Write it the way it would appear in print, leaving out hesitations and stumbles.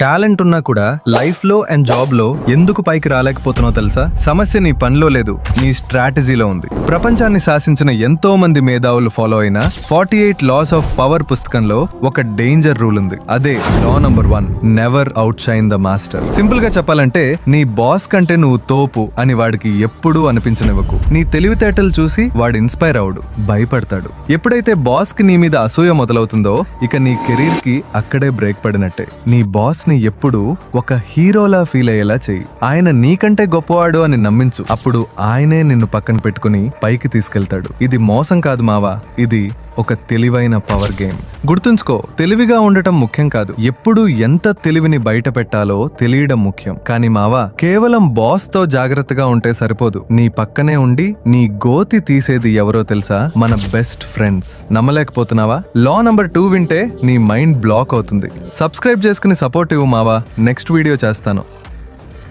Talent ఉన్నా కూడా life లో అండ్ జాబ్ లో ఎందుకు పైకి రాలేకపోతున్నావు తెలుసా? సమస్య నీ పనిలో లేదు, నీ స్ట్రాటజీలో ఉంది. ప్రపంచాన్ని శాసించిన ఎంతో మంది మేధావులు ఫాలో అయిన 48 లాస్ ఆఫ్ పవర్ పుస్తకంలో ఒక డేంజర్ రూల్ ఉంది. అదే law number 1, never outshine the master. Simple గా చెప్పాలంటే నీ బాస్ కంటే నువ్వు తోపు అని వాడికి ఎప్పుడూ అనిపించనివ్వకు. నీ తెలివితేటలు చూసి వాడు ఇన్స్పైర్ అవడు, భయపడతాడు. ఎప్పుడైతే బాస్ కి నీ మీద అసూయ మొదలవుతుందో ఇక నీ కెరీర్ కి అక్కడే బ్రేక్ పడినట్టే. నీ బాస్ ని ఎప్పుడు ఒక హీరోలా ఫీల్ అయ్యేలా చెయ్యి. ఆయన నీకంటే గొప్పవాడు అని నమ్మించు. అప్పుడు ఆయనే నిన్ను పక్కన పెట్టుకుని పైకి తీసుకెళ్తాడు. ఇది మోసం కాదు మావా, ఇది ఒక తెలివైన పవర్ గేమ్. గుర్తుంచుకో, తెలివిగా ఉండటం ముఖ్యం కాదు, ఎప్పుడు ఎంత తెలివిని బయట పెట్టాలో తెలియడం ముఖ్యం. కానీ మావా, కేవలం బాస్ తో జాగ్రత్తగా ఉంటే సరిపోదు. నీ పక్కనే ఉండి నీ గోతి తీసేది ఎవరో తెలుసా? మన బెస్ట్ ఫ్రెండ్స్. నమ్మలేకపోతున్నావా? లా నంబర్ 2 వింటే నీ మైండ్ బ్లాక్ అవుతుంది. సబ్స్క్రైబ్ చేసుకుని సపోర్ట్ ఇవ్వు మావా. నెక్స్ట్ వీడియో చేస్తాను.